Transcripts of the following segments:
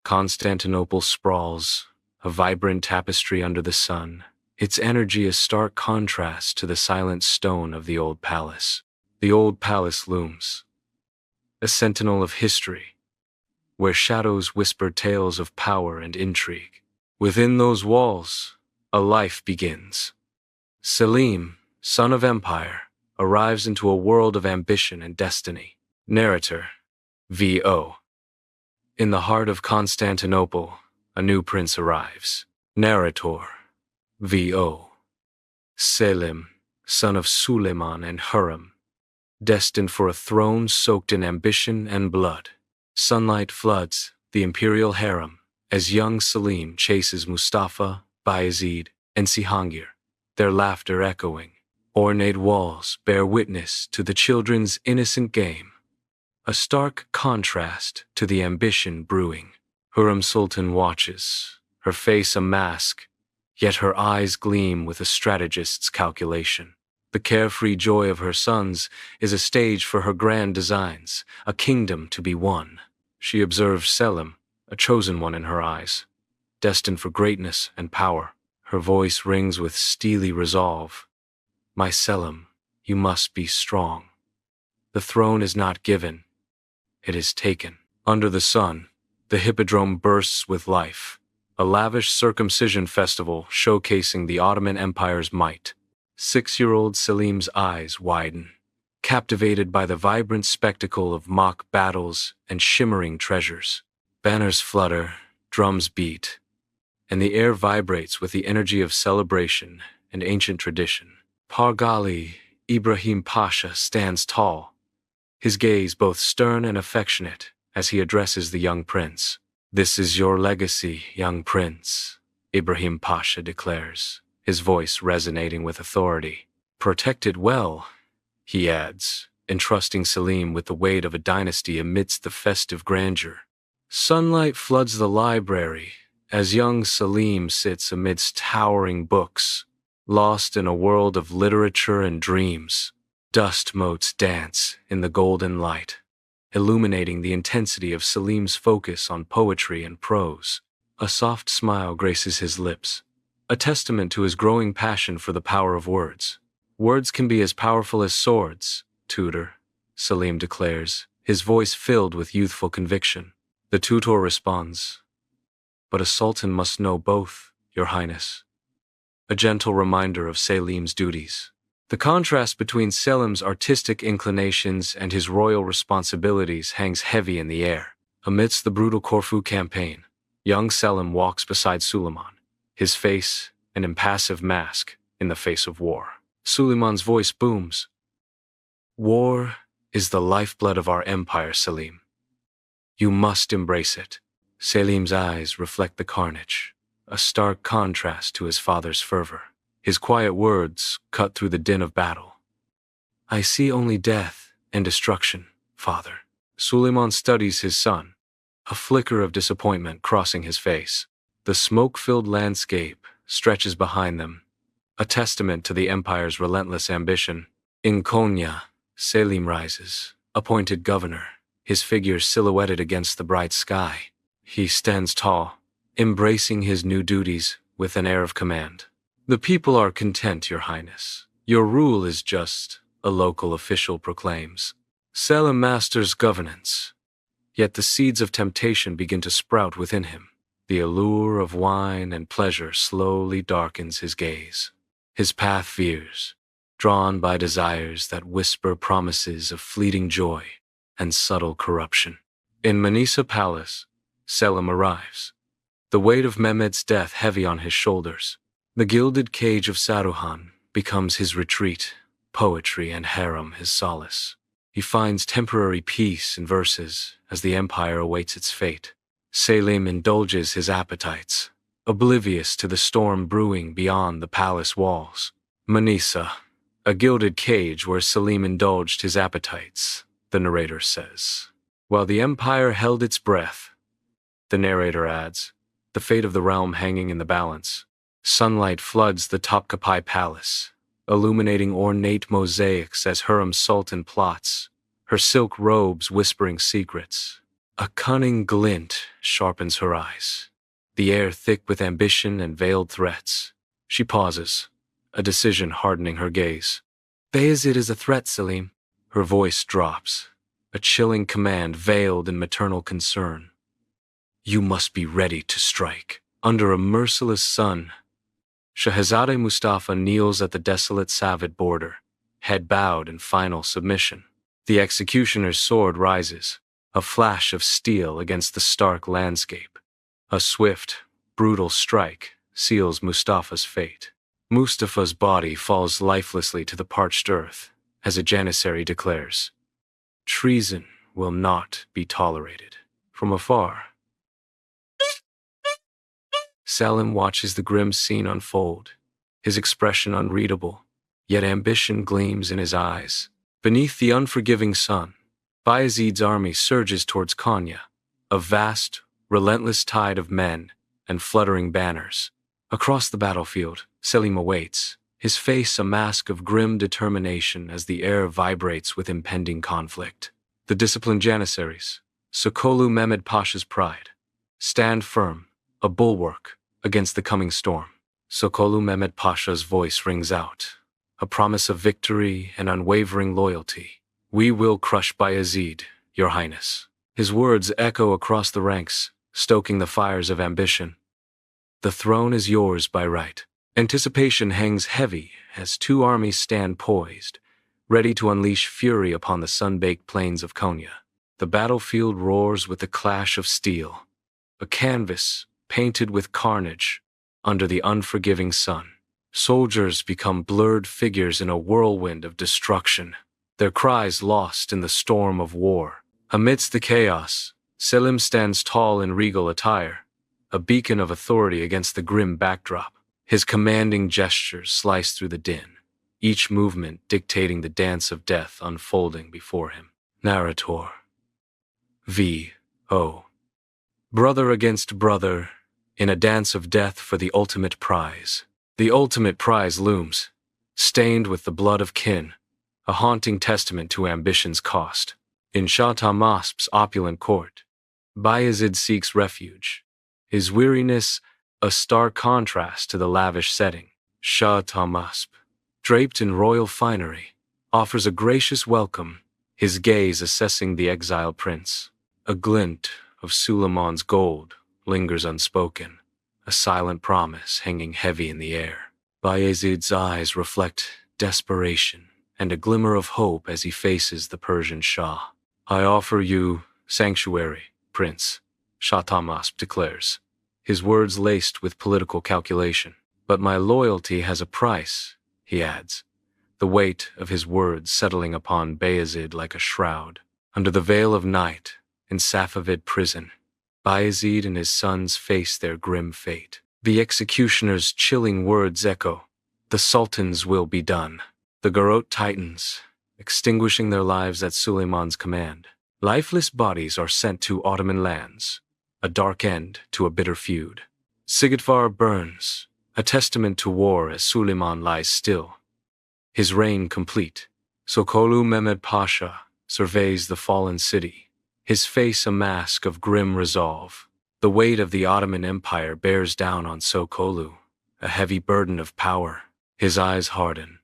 Constantinople sprawls, a vibrant tapestry under the sun, its energy a stark contrast to the silent stone of the old palace. The old palace looms, a sentinel of history, where shadows whisper tales of power and intrigue. Within those walls, a life begins. Selim, son of empire, arrives into a world of ambition and destiny. Narrator, V.O. In the heart of Constantinople, a new prince arrives. Narrator, V.O. Selim, son of Suleiman and Hurrem, destined for a throne soaked in ambition and blood. Sunlight floods the imperial harem as young Selim chases Mustafa, Bayezid, and Cihangir, their laughter echoing. Ornate walls bear witness to the children's innocent game, a stark contrast to the ambition brewing. Hurrem Sultan watches, her face a mask, yet her eyes gleam with a strategist's calculation. The carefree joy of her sons is a stage for her grand designs, a kingdom to be won. She observes Selim, a chosen one in her eyes, destined for greatness and power. Her voice rings with steely resolve. My Selim, you must be strong. The throne is not given, it is taken. Under the sun, the hippodrome bursts with life, a lavish circumcision festival showcasing the Ottoman Empire's might. 6-year-old Selim's eyes widen, captivated by the vibrant spectacle of mock battles and shimmering treasures. Banners flutter, drums beat, and the air vibrates with the energy of celebration and ancient tradition. Pargali Ibrahim Pasha stands tall, his gaze both stern and affectionate as he addresses the young prince. This is your legacy, young prince, Ibrahim Pasha declares, his voice resonating with authority. Protect it well, he adds, entrusting Selim with the weight of a dynasty amidst the festive grandeur. Sunlight floods the library as young Selim sits amidst towering books, lost in a world of literature and dreams. Dust motes dance in the golden light, illuminating the intensity of Selim's focus on poetry and prose. A soft smile graces his lips, a testament to his growing passion for the power of words. Words can be as powerful as swords, tutor, Selim declares, his voice filled with youthful conviction. The tutor responds, but a sultan must know both, your highness. A gentle reminder of Selim's duties. The contrast between Selim's artistic inclinations and his royal responsibilities hangs heavy in the air. Amidst the brutal Corfu campaign, young Selim walks beside Suleiman, his face an impassive mask in the face of war. Suleiman's voice booms. War is the lifeblood of our empire, Selim. You must embrace it. Selim's eyes reflect the carnage, a stark contrast to his father's fervor. His quiet words cut through the din of battle. I see only death and destruction, father. Suleiman studies his son, a flicker of disappointment crossing his face. The smoke-filled landscape stretches behind them, a testament to the empire's relentless ambition. In Konya, Selim rises, appointed governor, his figure silhouetted against the bright sky. He stands tall, embracing his new duties with an air of command. The people are content, your highness. Your rule is just, a local official proclaims. Selim masters governance, yet the seeds of temptation begin to sprout within him. The allure of wine and pleasure slowly darkens his gaze. His path veers, drawn by desires that whisper promises of fleeting joy and subtle corruption. In Manisa Palace, Selim arrives, the weight of Mehmed's death heavy on his shoulders. The gilded cage of Saruhan becomes his retreat, poetry and harem his solace. He finds temporary peace in verses as the empire awaits its fate. Selim indulges his appetites, oblivious to the storm brewing beyond the palace walls. Manisa, a gilded cage where Selim indulged his appetites, the narrator says. While the empire held its breath, the narrator adds, the fate of the realm hanging in the balance. Sunlight floods the Topkapi Palace, illuminating ornate mosaics as Hurrem Sultan plots, her silk robes whispering secrets. A cunning glint sharpens her eyes, the air thick with ambition and veiled threats. She pauses, a decision hardening her gaze. Bayezid is a threat, Selim. Her voice drops, a chilling command veiled in maternal concern. You must be ready to strike. Under a merciless sun, Shahzadeh Mustafa kneels at the desolate Savid border, head bowed in final submission. The executioner's sword rises, a flash of steel against the stark landscape. A swift, brutal strike seals Mustafa's fate. Mustafa's body falls lifelessly to the parched earth as a janissary declares, treason will not be tolerated. From afar, Selim watches the grim scene unfold, his expression unreadable, yet ambition gleams in his eyes. Beneath the unforgiving sun, Bayezid's army surges towards Konya, a vast, relentless tide of men and fluttering banners. Across the battlefield, Selim awaits, his face a mask of grim determination as the air vibrates with impending conflict. The disciplined janissaries, Sokollu Mehmed Pasha's pride, stand firm, a bulwark against the coming storm. Sokollu Mehmed Pasha's voice rings out, a promise of victory and unwavering loyalty. We will crush Bayezid, Your Highness. His words echo across the ranks, stoking the fires of ambition. The throne is yours by right. Anticipation hangs heavy as two armies stand poised, ready to unleash fury upon the sun-baked plains of Konya. The battlefield roars with the clash of steel, a canvas painted with carnage under the unforgiving sun. Soldiers become blurred figures in a whirlwind of destruction, their cries lost in the storm of war. Amidst the chaos, Selim stands tall in regal attire, a beacon of authority against the grim backdrop. His commanding gestures slice through the din, each movement dictating the dance of death unfolding before him. Narrator. V.O. Brother against brother, in a dance of death for the ultimate prize. The ultimate prize looms, stained with the blood of kin, a haunting testament to ambition's cost. In Shah Tahmasp's opulent court, Bayezid seeks refuge, his weariness a stark contrast to the lavish setting. Shah Tahmasp, draped in royal finery, offers a gracious welcome, his gaze assessing the exiled prince. A glint of Suleiman's gold lingers unspoken, a silent promise hanging heavy in the air. Bayezid's eyes reflect desperation and a glimmer of hope as he faces the Persian Shah. I offer you sanctuary, Prince, Shah Tahmasp declares, his words laced with political calculation. But my loyalty has a price, he adds, the weight of his words settling upon Bayezid like a shroud. Under the veil of night, in Safavid prison, Bayezid and his sons face their grim fate. The executioner's chilling words echo, the Sultan's will be done. The garrote tightens, extinguishing their lives at Suleiman's command. Lifeless bodies are sent to Ottoman lands, a dark end to a bitter feud. Sigitvar burns, a testament to war as Suleiman lies still. His reign complete, Sokollu Mehmed Pasha surveys the fallen city, his face a mask of grim resolve. The weight of the Ottoman Empire bears down on Sokollu, a heavy burden of power. His eyes harden,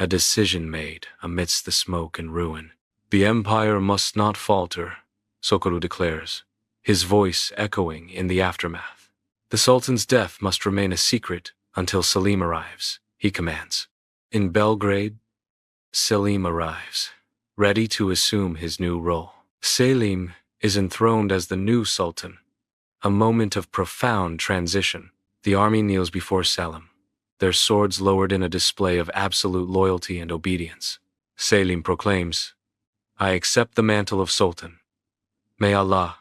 a decision made amidst the smoke and ruin. The empire must not falter, Sokollu declares, his voice echoing in the aftermath. The Sultan's death must remain a secret until Selim arrives, he commands. In Belgrade, Selim arrives, ready to assume his new role. Selim is enthroned as the new Sultan, a moment of profound transition. The army kneels before Selim, their swords lowered in a display of absolute loyalty and obedience. Selim proclaims, I accept the mantle of Sultan. May Allah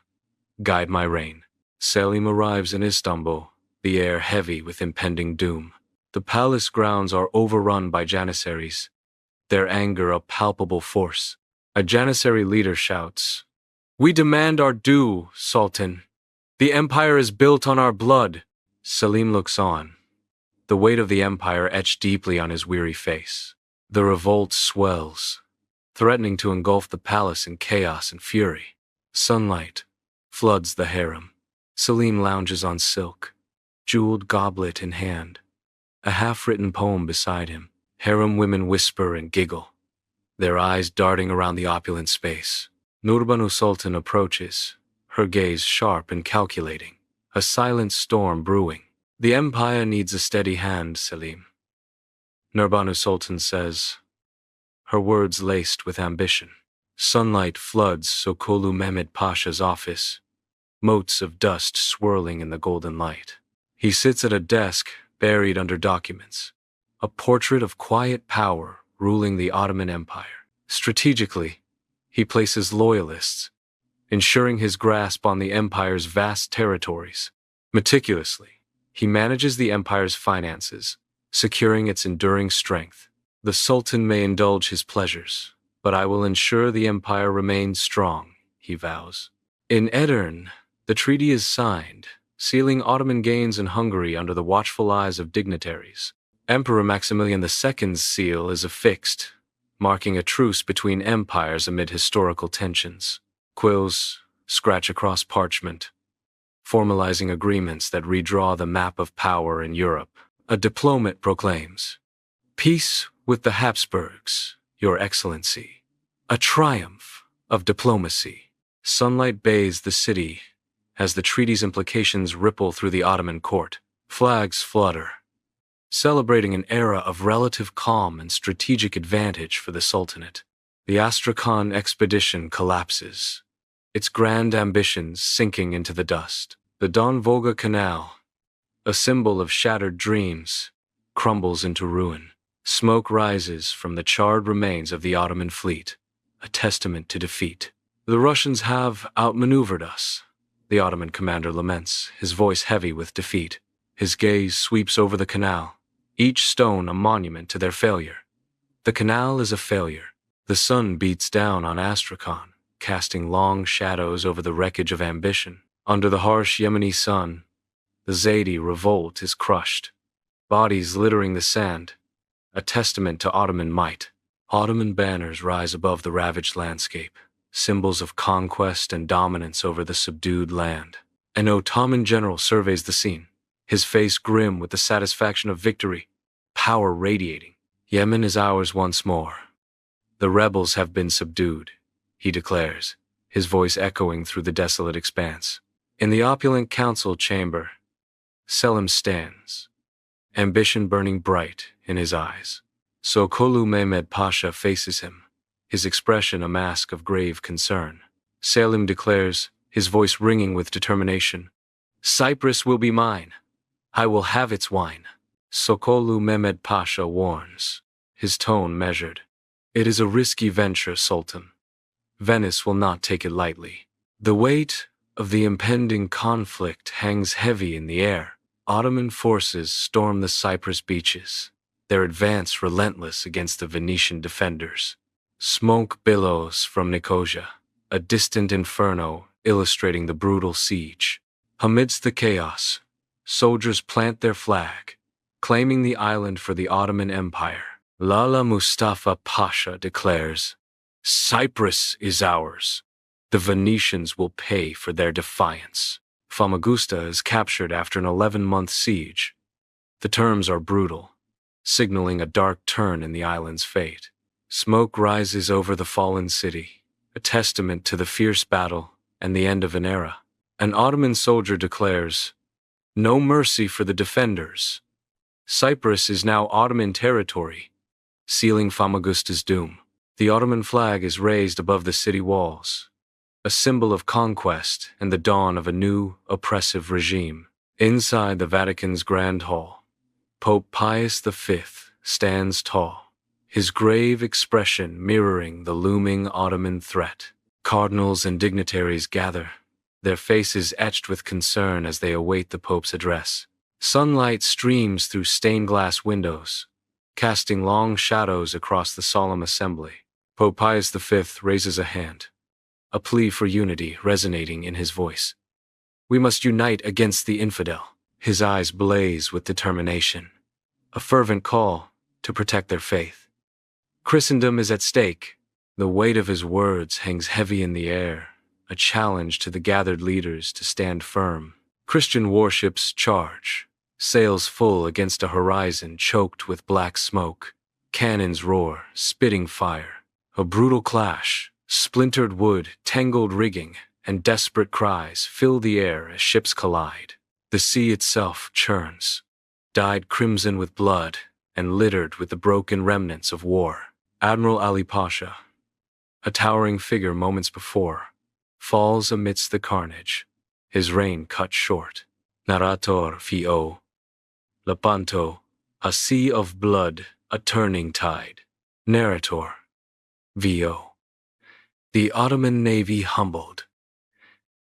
guide my reign. Selim arrives in Istanbul, the air heavy with impending doom. The palace grounds are overrun by janissaries, their anger a palpable force. A janissary leader shouts, We demand our due, Sultan. The empire is built on our blood. Selim looks on, the weight of the empire etched deeply on his weary face. The revolt swells, threatening to engulf the palace in chaos and fury. Sunlight, floods the harem. Selim lounges on silk, jeweled goblet in hand, a half-written poem beside him. Harem women whisper and giggle, their eyes darting around the opulent space. Nurbanu Sultan approaches, her gaze sharp and calculating, a silent storm brewing. The empire needs a steady hand, Selim. Nurbanu Sultan says, her words laced with ambition. Sunlight floods Sokollu Mehmed Pasha's office, motes of dust swirling in the golden light. He sits at a desk buried under documents, a portrait of quiet power ruling the Ottoman Empire. Strategically, he places loyalists, ensuring his grasp on the empire's vast territories. Meticulously, he manages the empire's finances, securing its enduring strength. The Sultan may indulge his pleasures, but I will ensure the empire remains strong, he vows. In Edirne, the treaty is signed, sealing Ottoman gains in Hungary under the watchful eyes of dignitaries. Emperor Maximilian II's seal is affixed, marking a truce between empires amid historical tensions. Quills scratch across parchment, formalizing agreements that redraw the map of power in Europe. A diplomat proclaims, "Peace with the Habsburgs, Your Excellency." A triumph of diplomacy. Sunlight bathes the city as the treaty's implications ripple through the Ottoman court. Flags flutter, celebrating an era of relative calm and strategic advantage for the Sultanate. The Astrakhan expedition collapses, its grand ambitions sinking into the dust. The Don-Volga canal, a symbol of shattered dreams, crumbles into ruin. Smoke rises from the charred remains of the Ottoman fleet, a testament to defeat. The Russians have outmaneuvered us, the Ottoman commander laments, his voice heavy with defeat. His gaze sweeps over the canal, each stone a monument to their failure. The canal is a failure. The sun beats down on Astrakhan, casting long shadows over the wreckage of ambition. Under the harsh Yemeni sun, the Zaidi revolt is crushed, bodies littering the sand, a testament to Ottoman might. Ottoman banners rise above the ravaged landscape, symbols of conquest and dominance over the subdued land. An Ottoman general surveys the scene, his face grim with the satisfaction of victory, power radiating. Yemen is ours once more. The rebels have been subdued, he declares, his voice echoing through the desolate expanse. In the opulent council chamber, Selim stands, ambition burning bright in his eyes. Sokollu Mehmed Pasha faces him, his expression a mask of grave concern. Selim declares, his voice ringing with determination, "Cyprus will be mine. I will have its wine." Sokollu Mehmed Pasha warns, his tone measured. "It is a risky venture, Sultan. Venice will not take it lightly. The weight of the impending conflict hangs heavy in the air." Ottoman forces storm the Cyprus beaches, their advance relentless against the Venetian defenders. Smoke billows from Nicosia, a distant inferno illustrating the brutal siege. Amidst the chaos, soldiers plant their flag, claiming the island for the Ottoman Empire. Lala Mustafa Pasha declares, "Cyprus is ours. The Venetians will pay for their defiance." Famagusta is captured after an 11-month siege. The terms are brutal, signaling a dark turn in the island's fate. Smoke rises over the fallen city, a testament to the fierce battle and the end of an era. An Ottoman soldier declares, "No mercy for the defenders. Cyprus is now Ottoman territory," sealing Famagusta's doom. The Ottoman flag is raised above the city walls, a symbol of conquest and the dawn of a new, oppressive regime. Inside the Vatican's Grand Hall, Pope Pius V stands tall, his grave expression mirroring the looming Ottoman threat. Cardinals and dignitaries gather, their faces etched with concern as they await the Pope's address. Sunlight streams through stained glass windows, casting long shadows across the solemn assembly. Pope Pius V raises a hand, a plea for unity resonating in his voice. "We must unite against the infidel." His eyes blaze with determination, a fervent call to protect their faith. Christendom is at stake. The weight of his words hangs heavy in the air, a challenge to the gathered leaders to stand firm. Christian warships charge, sails full against a horizon choked with black smoke. Cannons roar, spitting fire. A brutal clash, splintered wood, tangled rigging, and desperate cries fill the air as ships collide. The sea itself churns, dyed crimson with blood and littered with the broken remnants of war. Admiral Ali Pasha, a towering figure moments before, falls amidst the carnage, his reign cut short. Narrator Fio. Lepanto, a sea of blood, a turning tide. Narrator. VO. The Ottoman navy humbled.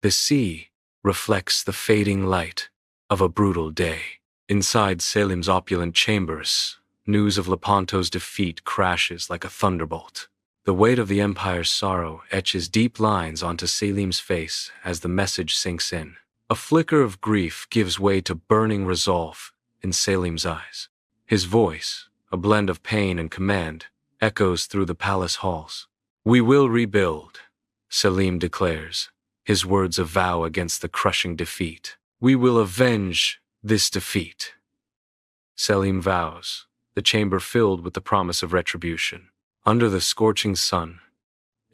The sea reflects the fading light of a brutal day. Inside Selim's opulent chambers, news of Lepanto's defeat crashes like a thunderbolt. The weight of the empire's sorrow etches deep lines onto Selim's face as the message sinks in. A flicker of grief gives way to burning resolve in Selim's eyes. His voice, a blend of pain and command, echoes through the palace halls. "We will rebuild," Selim declares, his words a vow against the crushing defeat. "We will avenge this defeat." Selim vows, the chamber filled with the promise of retribution. Under the scorching sun,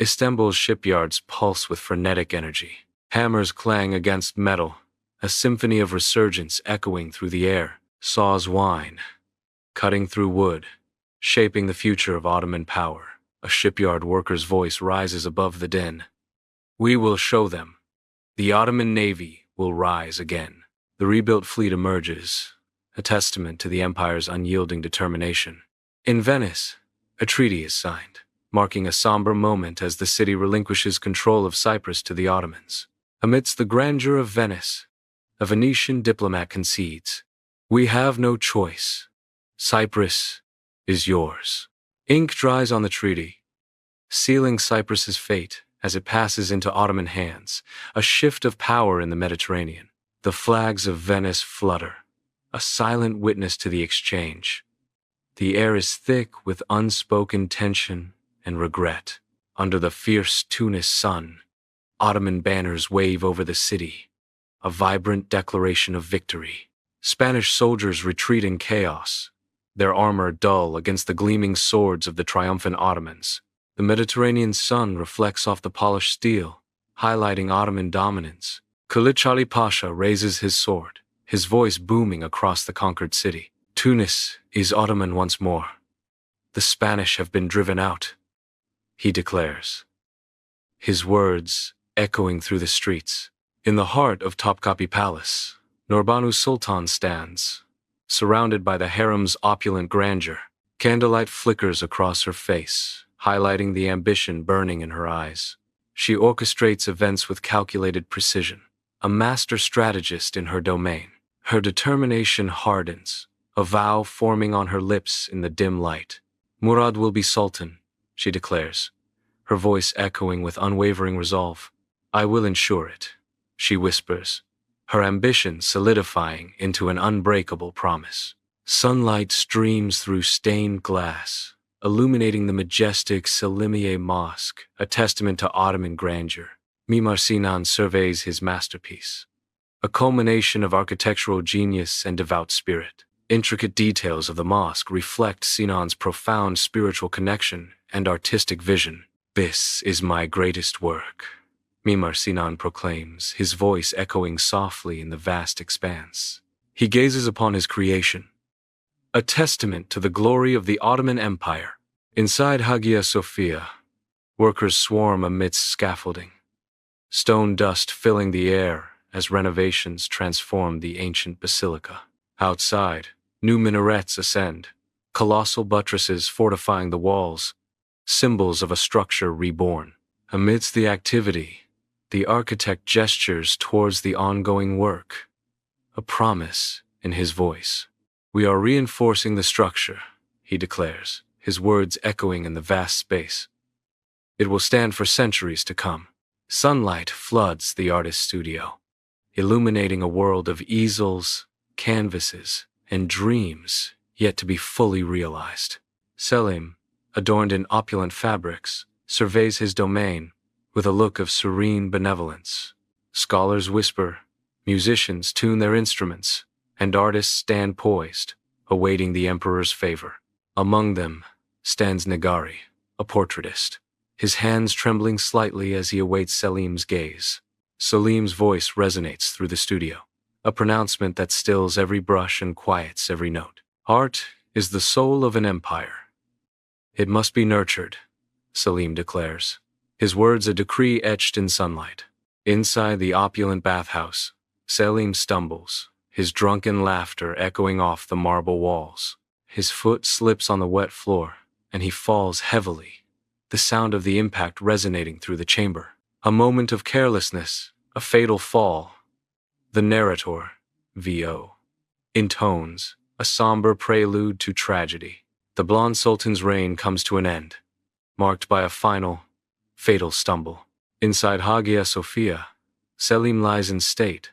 Istanbul's shipyards pulse with frenetic energy. Hammers clang against metal, a symphony of resurgence echoing through the air. Saws whine, cutting through wood, shaping the future of Ottoman power. A shipyard worker's voice rises above the din. "We will show them. The Ottoman navy will rise again." The rebuilt fleet emerges, a testament to the empire's unyielding determination. In Venice, a treaty is signed, marking a somber moment as the city relinquishes control of Cyprus to the Ottomans. Amidst the grandeur of Venice, a Venetian diplomat concedes, "We have no choice. Cyprus is yours." Ink dries on the treaty, sealing Cyprus's fate as it passes into Ottoman hands, a shift of power in the Mediterranean. The flags of Venice flutter, a silent witness to the exchange. The air is thick with unspoken tension and regret. Under the fierce Tunis sun, Ottoman banners wave over the city, a vibrant declaration of victory. Spanish soldiers retreat in chaos, their armor dull against the gleaming swords of the triumphant Ottomans. The Mediterranean sun reflects off the polished steel, highlighting Ottoman dominance. Kılıç Ali Pasha raises his sword, his voice booming across the conquered city. "Tunis is Ottoman once more. The Spanish have been driven out," he declares, his words echoing through the streets. In the heart of Topkapi Palace, Nurbanu Sultan stands, surrounded by the harem's opulent grandeur. Candlelight flickers across her face, highlighting the ambition burning in her eyes. She orchestrates events with calculated precision, a master strategist in her domain. Her determination hardens, a vow forming on her lips in the dim light. "Murad will be Sultan," she declares, her voice echoing with unwavering resolve. "I will ensure it," she whispers, her ambition solidifying into an unbreakable promise. Sunlight streams through stained glass, illuminating the majestic Selimiye Mosque, a testament to Ottoman grandeur. Mimar Sinan surveys his masterpiece, a culmination of architectural genius and devout spirit. Intricate details of the mosque reflect Sinan's profound spiritual connection and artistic vision. "This is my greatest work," Mimar Sinan proclaims, his voice echoing softly in the vast expanse. He gazes upon his creation, a testament to the glory of the Ottoman Empire. Inside Hagia Sophia, workers swarm amidst scaffolding, stone dust filling the air as renovations transform the ancient basilica. Outside, new minarets ascend, colossal buttresses fortifying the walls, symbols of a structure reborn. Amidst the activity, the architect gestures towards the ongoing work, a promise in his voice. "We are reinforcing the structure," he declares, his words echoing in the vast space. "It will stand for centuries to come." Sunlight floods the artist's studio, illuminating a world of easels, canvases, and dreams yet to be fully realized. Selim, adorned in opulent fabrics, surveys his domain, with a look of serene benevolence. Scholars whisper, musicians tune their instruments, and artists stand poised, awaiting the emperor's favor. Among them stands Nagari, a portraitist, his hands trembling slightly as he awaits Selim's gaze. Selim's voice resonates through the studio, a pronouncement that stills every brush and quiets every note. Art is the soul of an empire. It must be nurtured, Selim declares, his words a decree etched in sunlight. Inside the opulent bathhouse, Selim stumbles, his drunken laughter echoing off the marble walls. His foot slips on the wet floor, and he falls heavily, the sound of the impact resonating through the chamber. A moment of carelessness, a fatal fall. The narrator, V.O., intones a somber prelude to tragedy. The blonde sultan's reign comes to an end, marked by a final, fatal stumble. Inside Hagia Sophia, Selim lies in state,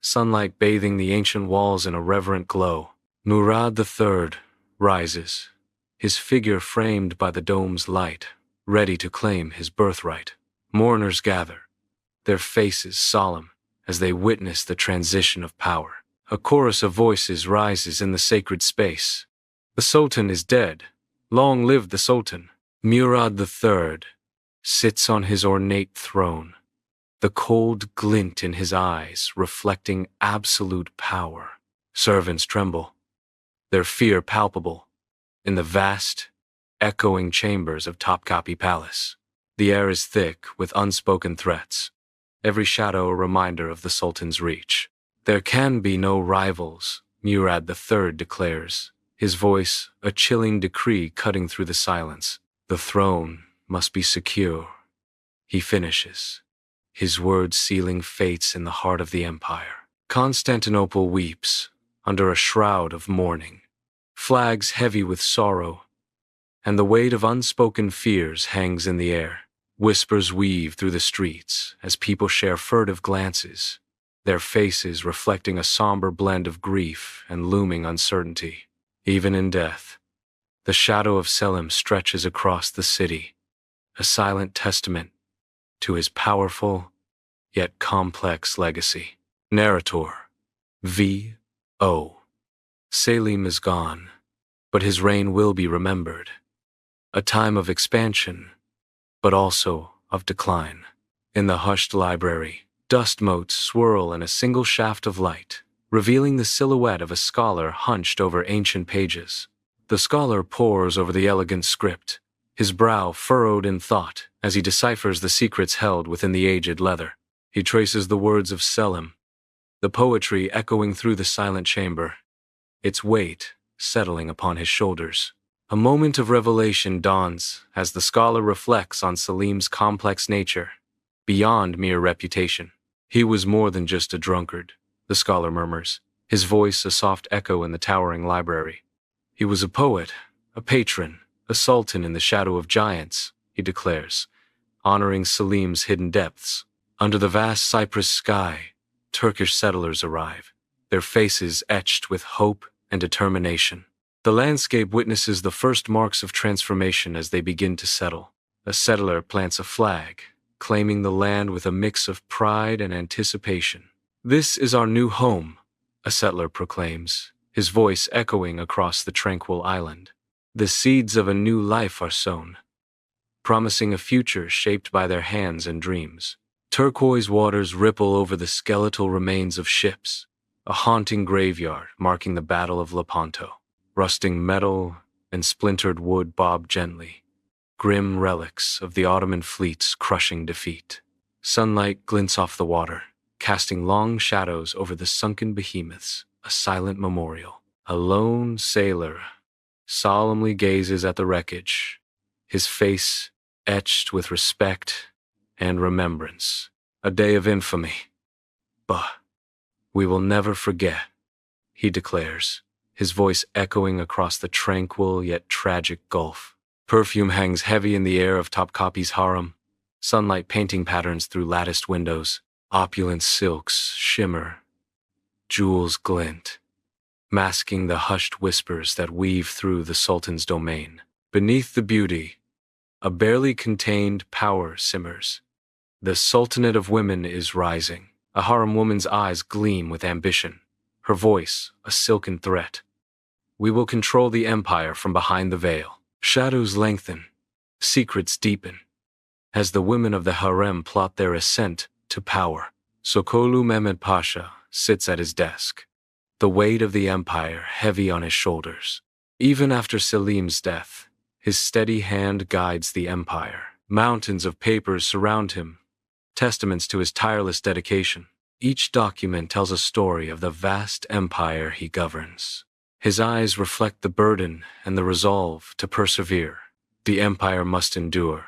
sunlight bathing the ancient walls in a reverent glow. Murad III rises, his figure framed by the dome's light, ready to claim his birthright. Mourners gather, their faces solemn as they witness the transition of power. A chorus of voices rises in the sacred space. The Sultan is dead. Long live the Sultan. Murad III sits on his ornate throne, the cold glint in his eyes reflecting absolute power. Servants tremble, their fear palpable, in the vast, echoing chambers of Topkapi Palace. The air is thick with unspoken threats, every shadow a reminder of the Sultan's reach. There can be no rivals, Murad III declares, his voice a chilling decree cutting through the silence. The throne must be secure, he finishes, his words sealing fates in the heart of the empire. Constantinople weeps under a shroud of mourning, flags heavy with sorrow, and the weight of unspoken fears hangs in the air. Whispers weave through the streets as people share furtive glances, their faces reflecting a somber blend of grief and looming uncertainty. Even in death, the shadow of Selim stretches across the city, a silent testament to his powerful yet complex legacy. Narrator, V.O. Selim is gone, but his reign will be remembered. A time of expansion, but also of decline. In the hushed library, dust motes swirl in a single shaft of light, revealing the silhouette of a scholar hunched over ancient pages. The scholar pores over the elegant script, his brow furrowed in thought as he deciphers the secrets held within the aged leather. He traces the words of Selim, the poetry echoing through the silent chamber, its weight settling upon his shoulders. A moment of revelation dawns as the scholar reflects on Selim's complex nature, beyond mere reputation. He was more than just a drunkard, the scholar murmurs, his voice a soft echo in the towering library. He was a poet, a patron, a sultan in the shadow of giants, he declares, honoring Selim's hidden depths. Under the vast Cyprus sky, Turkish settlers arrive, their faces etched with hope and determination. The landscape witnesses the first marks of transformation as they begin to settle. A settler plants a flag, claiming the land with a mix of pride and anticipation. "This is our new home," a settler proclaims, his voice echoing across the tranquil island. The seeds of a new life are sown, promising a future shaped by their hands and dreams. Turquoise waters ripple over the skeletal remains of ships, a haunting graveyard marking the Battle of Lepanto. Rusting metal and splintered wood bob gently, grim relics of the Ottoman fleet's crushing defeat. Sunlight glints off the water, casting long shadows over the sunken behemoths, a silent memorial. A lone sailor solemnly gazes at the wreckage, his face etched with respect and remembrance. A day of infamy. But we will never forget, he declares, his voice echoing across the tranquil yet tragic gulf. Perfume hangs heavy in the air of Topkapi's harem, sunlight painting patterns through latticed windows. Opulent silks shimmer, jewels glint, masking the hushed whispers that weave through the Sultan's domain. Beneath the beauty, a barely contained power simmers, The Sultanate of Women is rising. A harem woman's eyes gleam with ambition, her voice a silken threat. We will control the empire from behind the veil. Shadows lengthen, secrets deepen, as the women of the harem plot their ascent to power. Sokollu Mehmed Pasha sits at his desk, the weight of the empire heavy on his shoulders. Even after Selim's death, his steady hand guides the empire. Mountains of papers surround him, testaments to his tireless dedication. Each document tells a story of the vast empire he governs. His eyes reflect the burden and the resolve to persevere. The empire must endure.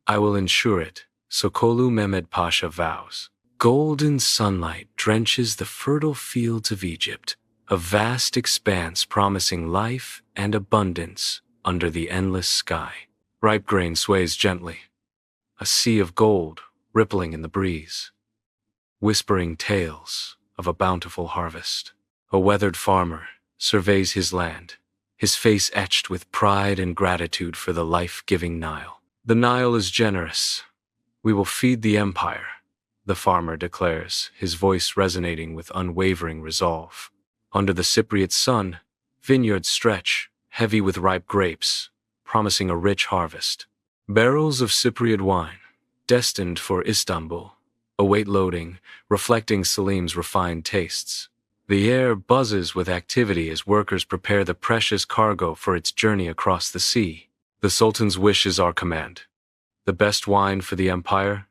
I will ensure it, Sokollu Mehmed Pasha vows. Golden sunlight drenches the fertile fields of Egypt, a vast expanse promising life and abundance under the endless sky. Ripe grain sways gently, a sea of gold rippling in the breeze, whispering tales of a bountiful harvest. A weathered farmer surveys his land, his face etched with pride and gratitude for the life-giving Nile. The Nile is generous. We will feed the empire, the farmer declares, his voice resonating with unwavering resolve. Under the Cypriot sun, vineyards stretch, heavy with ripe grapes, promising a rich harvest. Barrels of Cypriot wine, destined for Istanbul, await loading, reflecting Selim's refined tastes. The air buzzes with activity as workers prepare the precious cargo for its journey across the sea. The Sultan's wish is our command. The best wine for the empire,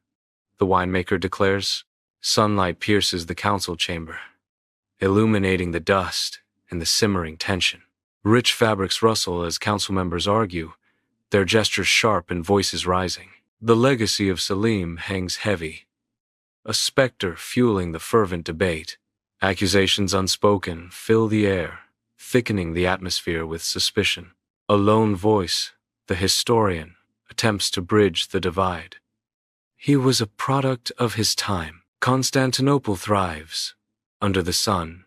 the winemaker declares. Sunlight pierces the council chamber, illuminating the dust and the simmering tension. Rich fabrics rustle as council members argue, their gestures sharp and voices rising. The legacy of Selim hangs heavy, a specter fueling the fervent debate. Accusations unspoken fill the air, thickening the atmosphere with suspicion. A lone voice, the historian, attempts to bridge the divide. He was a product of his time. Constantinople thrives under the sun,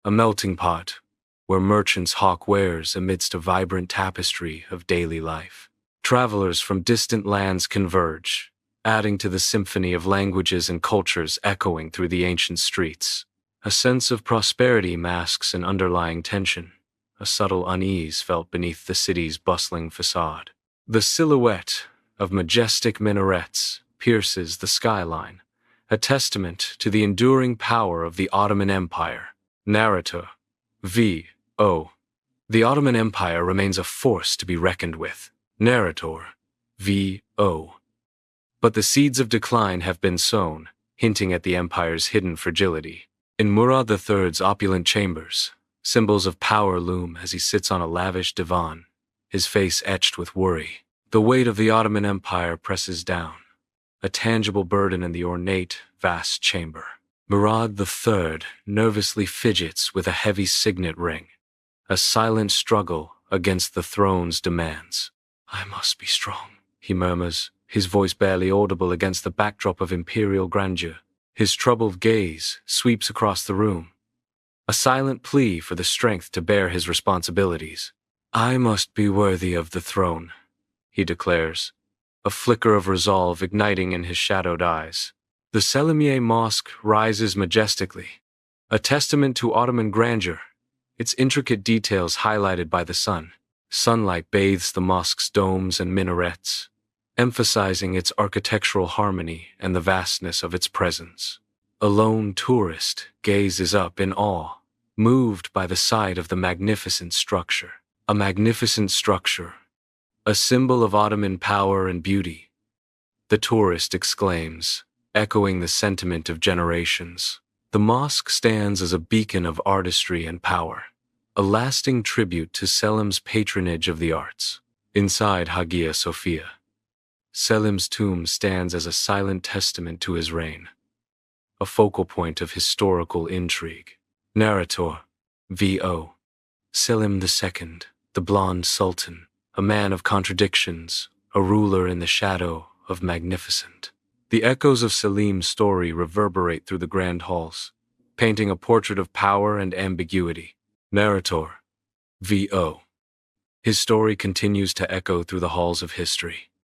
a melting pot where merchants hawk wares amidst a vibrant tapestry of daily life. Travelers from distant lands converge, adding to the symphony of languages and cultures echoing through the ancient streets. A sense of prosperity masks an underlying tension, a subtle unease felt beneath the city's bustling facade. The silhouette of majestic minarets pierces the skyline, a testament to the enduring power of the Ottoman Empire. Narrator V.O. The Ottoman Empire remains a force to be reckoned with. Narrator V.O. But the seeds of decline have been sown, hinting at the empire's hidden fragility. In Murad III's opulent chambers, symbols of power loom as he sits on a lavish divan, his face etched with worry. The weight of the Ottoman Empire presses down, a tangible burden in the ornate, vast chamber. Murad III nervously fidgets with a heavy signet ring, a silent struggle against the throne's demands. "I must be strong," he murmurs, his voice barely audible against the backdrop of imperial grandeur. His troubled gaze sweeps across the room, a silent plea for the strength to bear his responsibilities. "I must be worthy of the throne," he declares, a flicker of resolve igniting in his shadowed eyes. The Selimiye Mosque rises majestically, a testament to Ottoman grandeur, its intricate details highlighted by the sun. Sunlight bathes the mosque's domes and minarets, emphasizing its architectural harmony and the vastness of its presence. A lone tourist gazes up in awe, moved by the sight of the magnificent structure. A magnificent structure, a symbol of Ottoman power and beauty. The tourist exclaims, echoing the sentiment of generations. The mosque stands as a beacon of artistry and power, a lasting tribute to Selim's patronage of the arts. Inside Hagia Sophia, Selim's tomb stands as a silent testament to his reign, a focal point of historical intrigue. Narrator V.O. Selim II, the Blond Sultan, a man of contradictions, a ruler in the shadow of magnificent. The echoes of Selim's story reverberate through the grand halls, painting a portrait of power and ambiguity. Narrator V.O. His story continues to echo through the halls of history,